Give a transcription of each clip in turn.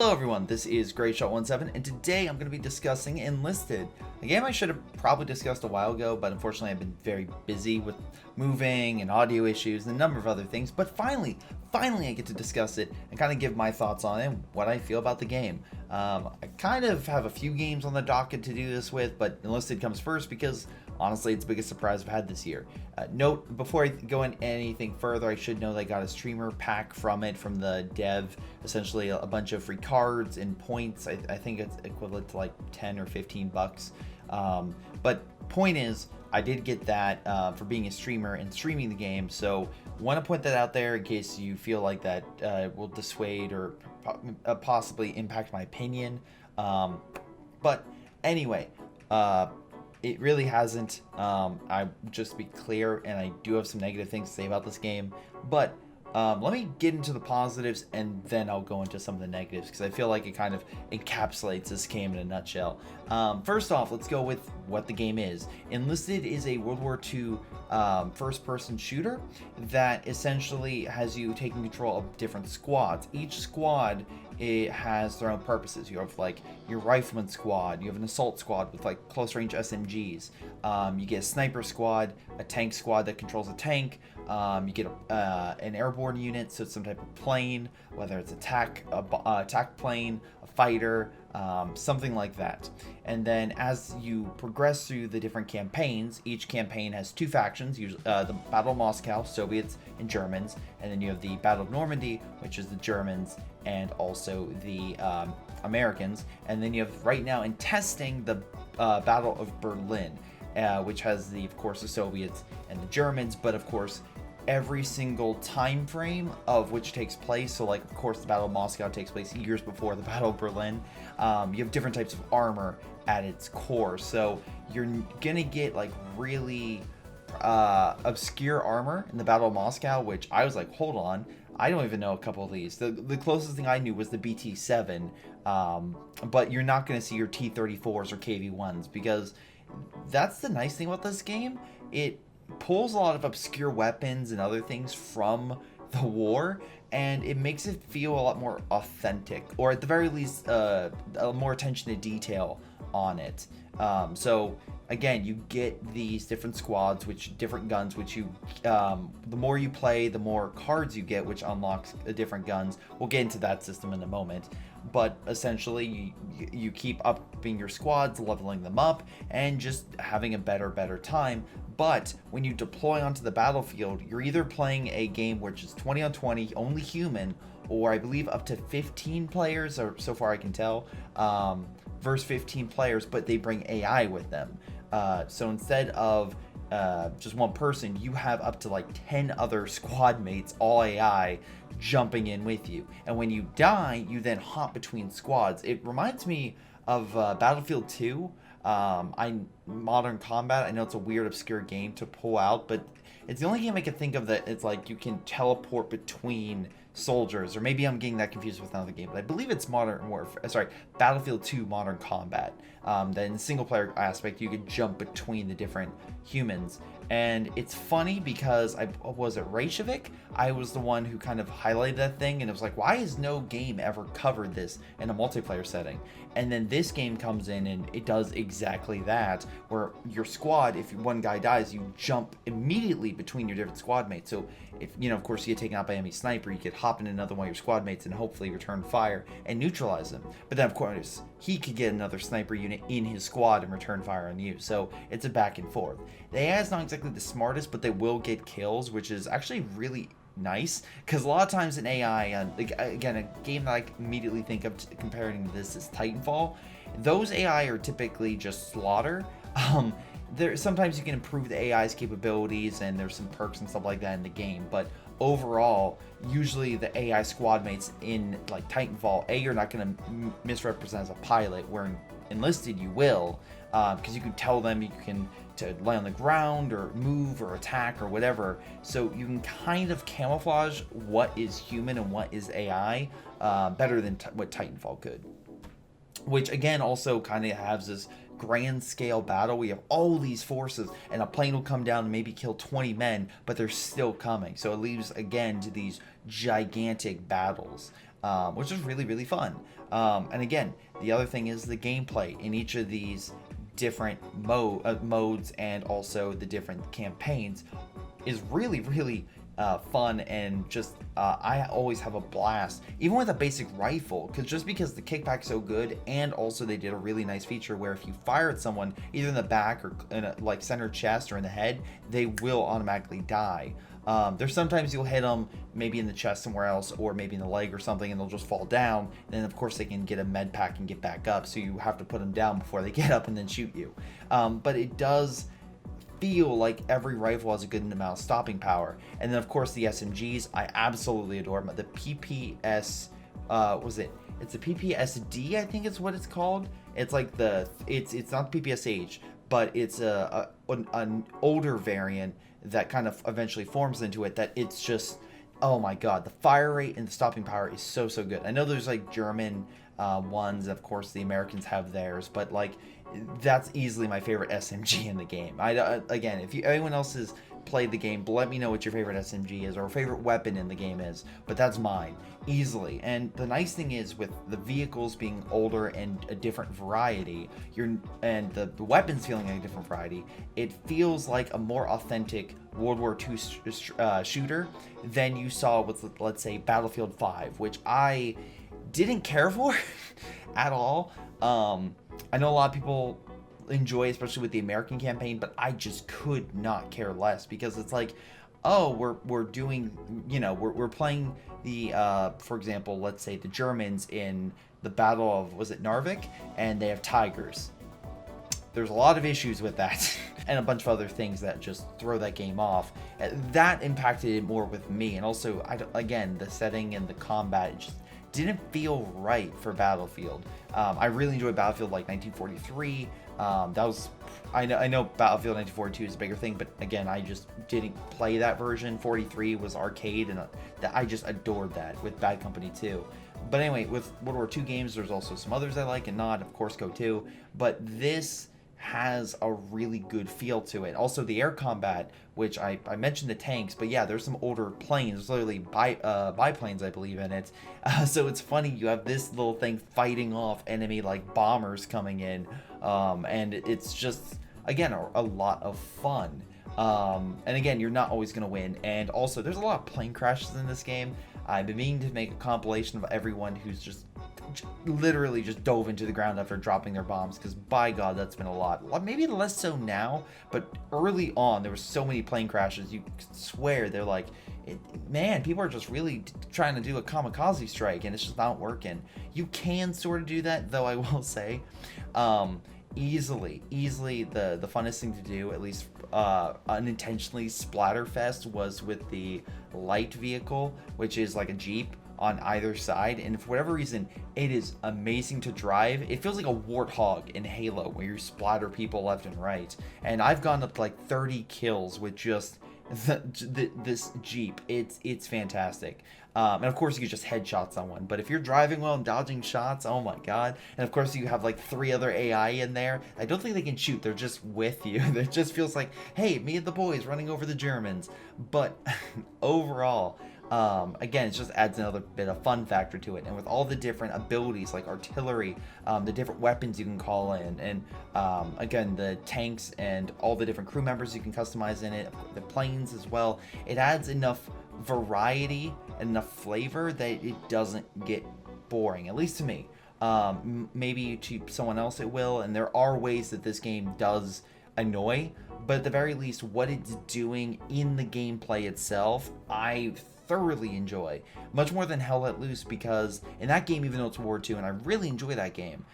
Hello everyone, this is Greyshot17, and today I'm going to be discussing Enlisted, a game I should have probably discussed a while ago, but unfortunately I've been very busy with moving and audio issues and a number of other things, but finally I get to discuss it and kind of give my thoughts on it and what I feel about the game. I kind of have a few games on the docket to do this with, but Enlisted comes first because honestly it's the biggest surprise I've had this year. Note, before I go in anything further, I should know that I got a streamer pack from it, from the dev, essentially a bunch of free cards and points. I think it's equivalent to like 10 or 15 bucks. But point is, I did get that for being a streamer and streaming the game, so want to point that out there in case you feel like that will dissuade or possibly impact my opinion. But anyway, it really hasn't. I just to be clear, and I do have some negative things to say about this game, but let me get into the positives and then I'll go into some of the negatives because I feel like it kind of encapsulates this game in a nutshell. First off, let's go with what the game is. Enlisted is a World War II first-person shooter that essentially has you taking control of different squads. Each squad, it has their own purposes. You have like your rifleman squad, you have an assault squad with like close range SMGs, you get a sniper squad, a tank squad that controls a tank, you get an airborne unit, so it's some type of plane, whether it's attack plane, a fighter, something like that. And then as you progress through the different campaigns, each campaign has two factions, usually the Battle of Moscow, Soviets and Germans, and then you have the Battle of Normandy, which is the Germans and also the Americans. And then you have right now in testing the Battle of Berlin, which has of course the Soviets and the Germans, but of course every single time frame of which takes place. So like, of course, the Battle of Moscow takes place years before the Battle of Berlin. You have different types of armor at its core. So you're gonna get like really obscure armor in the Battle of Moscow, which I was like, hold on, I don't even know a couple of these. The closest thing I knew was the BT7, but you're not gonna see your T-34s or KV-1s because that's the nice thing about this game. It pulls a lot of obscure weapons and other things from the war, and it makes it feel a lot more authentic, or at the very least more attention to detail on it. So again, you get these different squads, different guns, which you the more you play, the more cards you get, which unlocks different guns. We'll get into that system in a moment, but essentially you keep upping your squads, leveling them up, and just having a better time. But when you deploy onto the battlefield, you're either playing a game which is 20 on 20, only human, or I believe up to 15 players, or so far I can tell, versus 15 players, but they bring AI with them. So instead of just one person, you have up to like 10 other squad mates, all AI, jumping in with you. And when you die, you then hop between squads. It reminds me of Battlefield 2. Modern Combat. I know it's a weird, obscure game to pull out, but it's the only game I can think of that it's like you can teleport between soldiers, or maybe I'm getting that confused with another game, but I believe it's Battlefield 2 Modern Combat. That in the single player aspect, you could jump between the different humans. And it's funny because was it Reykjavik? I was the one who kind of highlighted that thing, and it was like, why has no game ever covered this in a multiplayer setting? And then this game comes in and it does exactly that, where your squad, if one guy dies, you jump immediately between your different squad mates. So if, of course, you get taken out by enemy sniper, you could hop in another one of your squad mates and hopefully return fire and neutralize them. But then, of course, he could get another sniper unit in his squad and return fire on you. So it's a back and forth. The AI is not exactly the smartest, but they will get kills, which is actually really nice, because a lot of times in AI, again, a game that I immediately think of comparing to this is Titanfall. Those AI are typically just slaughter. Sometimes you can improve the AI's capabilities, and there's some perks and stuff like that in the game, but overall, usually the AI squad mates in like Titanfall, you're not going to misrepresent as a pilot, where in Enlisted you will, because you can tell them to lay on the ground or move or attack or whatever, so you can kind of camouflage what is human and what is AI better than what Titanfall could. Which again also kind of has this grand scale battle. We have all these forces, and a plane will come down and maybe kill 20 men, but they're still coming. So it leads again to these gigantic battles. which is really, really fun. And again, the other thing is the gameplay in each of these different modes and also the different campaigns is really, really fun, and just I always have a blast, even with a basic rifle, because the kickback's so good, and also they did a really nice feature where if you fire at someone either in the back or in a, like center chest or in the head, they will automatically die. There's sometimes you'll hit them maybe in the chest somewhere else, or maybe in the leg or something, and they'll just fall down. Then of course they can get a med pack and get back up, so you have to put them down before they get up and then shoot you. But it does feel like every rifle has a good amount of stopping power. And then of course the SMGs, I absolutely adore them. The PPS, it's the PPSD, I think it's what it's called. It's like it's not the PPSH, but it's an older variant that kind of eventually forms into it, that it's just, oh my god, the fire rate and the stopping power is so good. I know there's like German ones, of course the Americans have theirs, but like that's easily my favorite SMG in the game. Again, if anyone else has played the game, let me know what your favorite SMG is or favorite weapon in the game is, but that's mine easily. And the nice thing is, with the vehicles being older and a different variety, and the weapons feeling like a different variety, it feels like a more authentic World War II shooter than you saw with, let's say, Battlefield 5, which I didn't care for at all. I know a lot of people enjoy, especially with the American campaign, but I just could not care less, because it's like, oh, we're doing, we're playing the for example, let's say the Germans in the Battle of, was it Narvik, and they have Tigers. There's a lot of issues with that and a bunch of other things that just throw that game off. That impacted it more with me, and also again, the setting and the combat just didn't feel right for Battlefield. I really enjoyed Battlefield like 1943. I know Battlefield 1942 is a bigger thing, but again, I just didn't play that version. 43 was arcade, and I just adored that with Bad Company 2. But anyway, with World War II games, there's also some others I like, and not, of course, Go 2. But this has a really good feel to it. Also, the air combat, which I mentioned the tanks, but yeah, there's some older planes, literally biplanes, I believe, in it. So it's funny, you have this little thing fighting off enemy like bombers coming in, and it's just, again, a lot of fun. And again, you're not always going to win. And also, there's a lot of plane crashes in this game. I've been meaning to make a compilation of everyone who's just literally just dove into the ground after dropping their bombs, because by god, that's been a lot. Maybe less so now, but early on there were so many plane crashes, you swear they're like, man, people are just really trying to do a kamikaze strike, and it's just not working. You can sort of do that, though, I will say. Easily the funnest thing to do, at least unintentionally, Splatterfest, was with the light vehicle, which is like a Jeep on either side, and for whatever reason, it is amazing to drive. It feels like a warthog in Halo, where you splatter people left and right, and I've gone up to like 30 kills with just this Jeep. It's fantastic. And of course you can just headshot someone, but if you're driving well and dodging shots, oh my god. And of course you have like 3 other AI in there. I don't think they can shoot, they're just with you. It just feels like, hey, me and the boys running over the Germans. But overall, again, it just adds another bit of fun factor to it. And with all the different abilities like artillery, the different weapons you can call in, and again, the tanks and all the different crew members you can customize in it, the planes as well, it adds enough variety and enough flavor that it doesn't get boring, at least to me. Maybe to someone else it will, and there are ways that this game does annoy, but at the very least, what it's doing in the gameplay itself, I thoroughly enjoy, much more than Hell Let Loose, because in that game, even though it's World War II, and I really enjoy that game,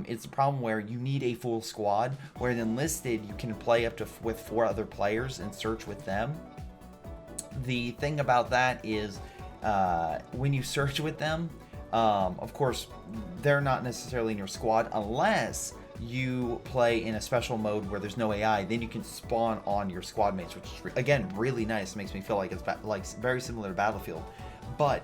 it's a problem where you need a full squad, where in Enlisted, you can play up to with 4 other players and search with them. The thing about that is, when you search with them, of course, they're not necessarily in your squad unless you play in a special mode where there's no AI. Then you can spawn on your squad mates, which is again really nice. It makes me feel like it's very similar to Battlefield. But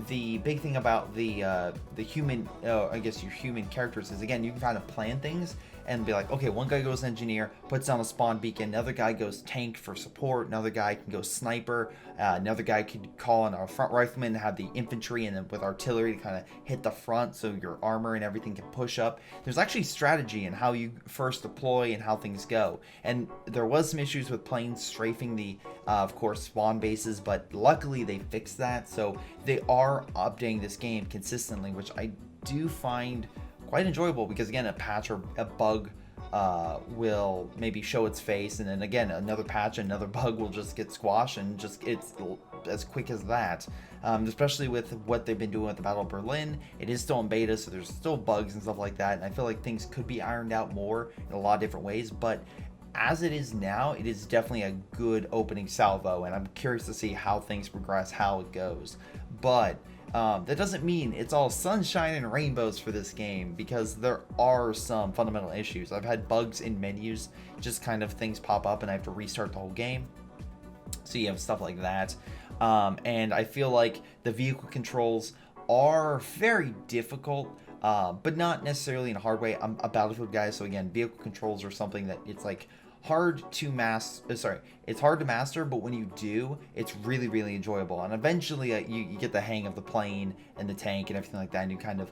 the big thing about the human, I guess your human characters is, again, you can kind of plan things and be like, okay, one guy goes engineer, puts down a spawn beacon, another guy goes tank for support, another guy can go sniper, another guy could call in a front rifleman to have the infantry, and then with artillery to kind of hit the front so your armor and everything can push up. There's actually strategy in how you first deploy and how things go. And there was some issues with planes strafing the, of course, spawn bases, but luckily they fixed that. So they are updating this game consistently, which I do find quite enjoyable, because again, a patch or a bug will maybe show its face, and then again another patch, another bug will just get squashed, and just it's as quick as that. Especially with what they've been doing with the Battle of Berlin, it is still in beta, so there's still bugs and stuff like that, and I feel like things could be ironed out more in a lot of different ways, but as it is now, it is definitely a good opening salvo, and I'm curious to see how things progress, how it goes. But that doesn't mean it's all sunshine and rainbows for this game, because there are some fundamental issues. I've had bugs in menus, just kind of things pop up and I have to restart the whole game. So you have stuff like that. And I feel like the vehicle controls are very difficult, but not necessarily in a hard way. I'm a Battlefield guy, so again, vehicle controls are something that it's like hard to master. It's hard to master, but when you do, it's really, really enjoyable. And eventually you get the hang of the plane and the tank and everything like that, and you kind of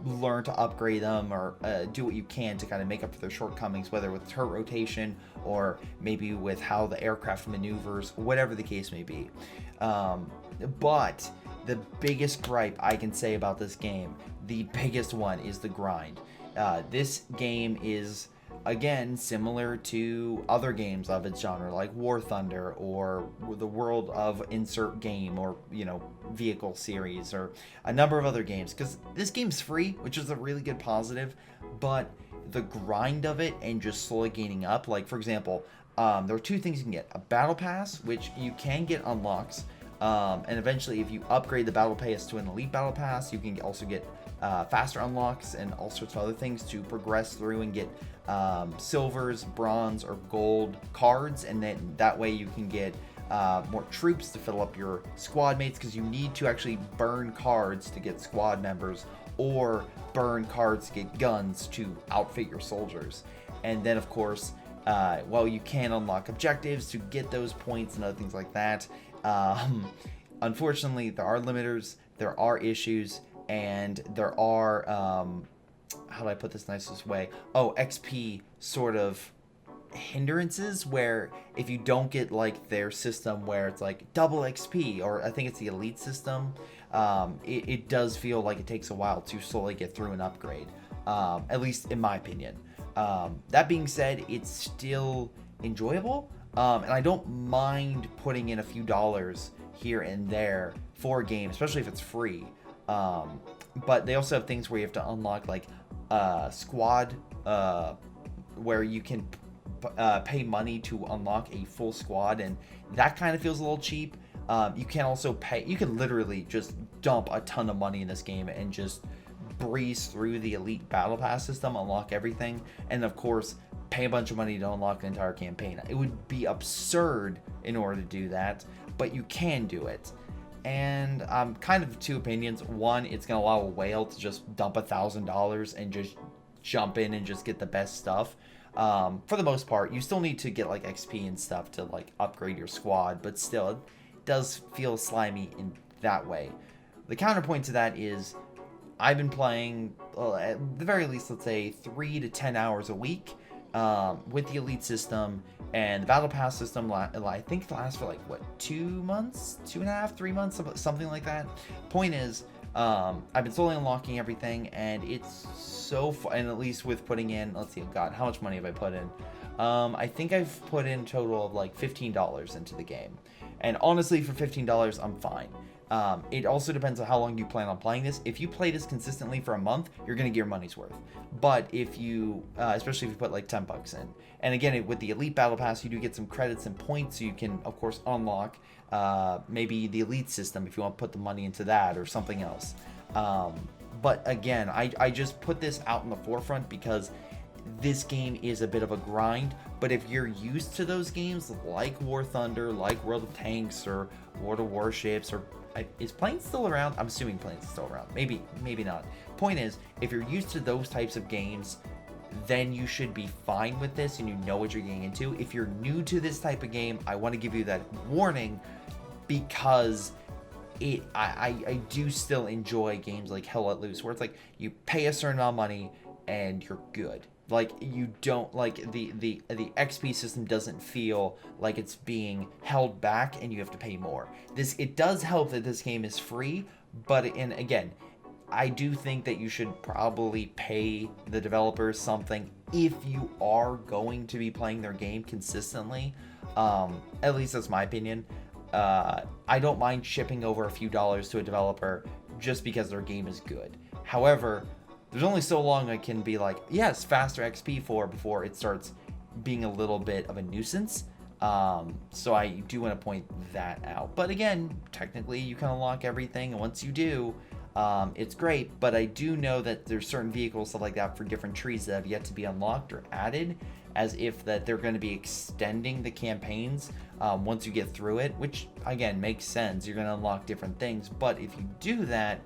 learn to upgrade them, or do what you can to kind of make up for their shortcomings, whether with turret rotation or maybe with how the aircraft maneuvers, whatever the case may be. But the biggest gripe I can say about this game, the biggest one, is the grind. This game is, again, similar to other games of its genre, like War Thunder or the World of Insert Game, or, you know, Vehicle series, or a number of other games, because this game's free, which is a really good positive, but the grind of it and just slowly gaining up, like, for example, there are two things you can get: a battle pass, which you can get unlocks, and eventually if you upgrade the battle pass to an elite battle pass, you can also get faster unlocks and all sorts of other things to progress through and get silvers, bronze, or gold cards, and then that way you can get more troops to fill up your squad mates, because you need to actually burn cards to get squad members, or burn cards to get guns to outfit your soldiers. And then of course, well, you can unlock objectives to get those points and other things like that. Unfortunately, there are limiters, there are issues, and there are, how do I put this nicest way? Oh, XP sort of hindrances, where if you don't get like their system where it's like double XP, or I think it's the elite system, it does feel like it takes a while to slowly get through an upgrade, at least in my opinion. That being said, it's still enjoyable, and I don't mind putting in a few dollars here and there for a game, especially if it's free. But they also have things where you have to unlock like squad, where you can pay money to unlock a full squad, and that kind of feels a little cheap. You can also pay, you can literally just dump a ton of money in this game and just breeze through the elite battle pass system, unlock everything, and of course pay a bunch of money to unlock the entire campaign. It would be absurd in order to do that, but you can do it. And kind of two opinions. One, it's going to allow a whale to just dump $1,000 and just jump in and just get the best stuff. For the most part, you still need to get like XP and stuff to like upgrade your squad, but still, it does feel slimy in that way. The counterpoint to that is, I've been playing, at the very least, let's say 3 to 10 hours a week, with the elite system, and the battle pass system, I think it lasts for like, what, 2 months, 2.5, 3 months, something like that. Point is, I've been slowly unlocking everything, and it's so fun. And at least with putting in, let's see, God, how much money have I put in? I think I've put in a total of like $15 into the game, and honestly, for $15, I'm fine. It also depends on how long you plan on playing this. If you play this consistently for a month, you're going to get your money's worth. But if you, especially if you put like $10 in, and again, with the Elite Battle Pass, you do get some credits and points, so you can, of course, unlock maybe the Elite system if you want to put the money into that or something else. But again, I just put this out in the forefront because this game is a bit of a grind, but if you're used to those games like War Thunder, like World of Tanks, or World of Warships, or is Plane still around? I'm assuming Plane's still around. Maybe not. Point is, if you're used to those types of games, then you should be fine with this and you know what you're getting into. If you're new to this type of game, I want to give you that warning, because I do still enjoy games like Hell Let Loose, where it's like you pay a certain amount of money and you're good. Like, you don't, like, the XP system doesn't feel like it's being held back and you have to pay more. It does help that this game is free, but, and again, I do think that you should probably pay the developers something if you are going to be playing their game consistently. At least that's my opinion. I don't mind shipping over a few dollars to a developer just because their game is good. However, there's only so long I can be like, yes, faster XP for before it starts being a little bit of a nuisance. So I do want to point that out. But again, technically you can unlock everything, and once you do, it's great. But I do know that there's certain vehicles, stuff like that, for different trees that have yet to be unlocked or added, as if that they're going to be extending the campaigns once you get through it, which again makes sense. You're going to unlock different things, but if you do that,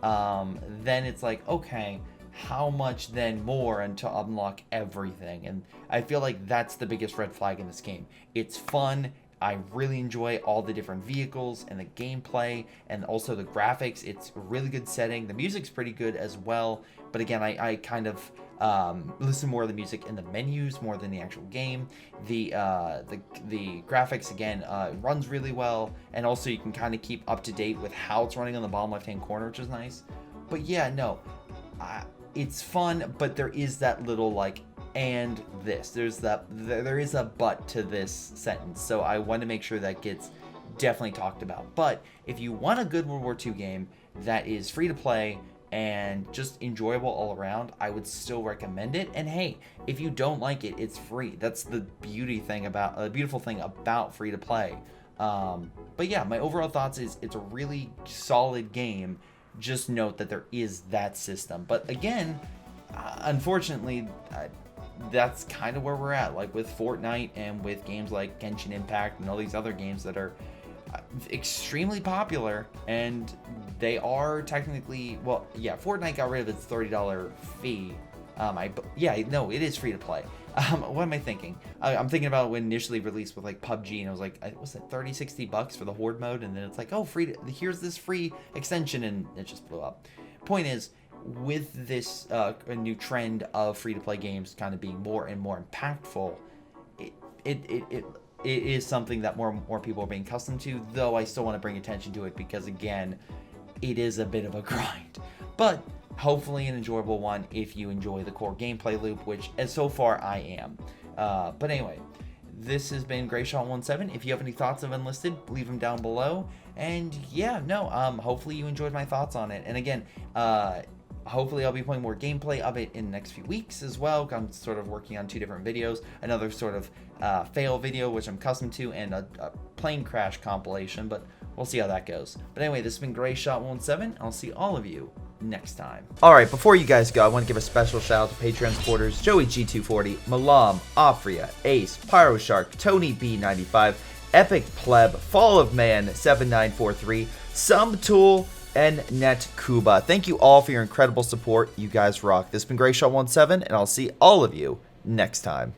then it's like, okay, how much then more until unlock everything? And I feel like that's the biggest red flag in this game. It's fun. I really enjoy all the different vehicles and the gameplay and also the graphics. It's a really good setting. The music's pretty good as well. But again, I kind of listen more of the music in the menus more than the actual game. The graphics, again, runs really well. And also you can kind of keep up to date with how it's running on the bottom left-hand corner, which is nice. But yeah, no, it's fun, but there is that little like, and this, there is a but to this sentence, so I want to make sure that gets definitely talked about. But if you want a good World War II game that is free to play and just enjoyable all around, I would still recommend it. And hey, if you don't like it, it's free. That's the beautiful thing about free to play. But yeah, my overall thoughts is it's a really solid game. Just note that there is that system. But again, unfortunately, that's kind of where we're at. Like with Fortnite and with games like Genshin Impact and all these other games that are extremely popular, and they are technically, well, yeah, Fortnite got rid of its $30 fee. It is free to play. What am I thinking? I'm thinking about when initially released with like PUBG, and I was like, was it $30-$60 for the Horde mode? And then it's like, oh, here's this free extension, and it just blew up. Point is, with this new trend of free to play games kind of being more and more impactful, it is something that more people are being accustomed to. Though I still want to bring attention to it because again, it is a bit of a grind, but hopefully an enjoyable one if you enjoy the core gameplay loop, which as so far I am. But anyway, this has been Greyshot17. If you have any thoughts of Enlisted, leave them down below. And yeah, no, hopefully you enjoyed my thoughts on it. And again, hopefully I'll be playing more gameplay of it in the next few weeks as well. I'm sort of working on 2 different videos. Another sort of fail video, which I'm accustomed to, and a plane crash compilation, but we'll see how that goes. But anyway, this has been Greyshot17. I'll see all of you next time. Alright, before you guys go, I want to give a special shout out to Patreon supporters Joey G240, Milam, Aphyria, Ace, PyroShark, Tony B95, Epic Pleb, Fall of Man 7943, XSomeToolx, and Netkuba. Thank you all for your incredible support. You guys rock. This has been Greyshot17, and I'll see all of you next time.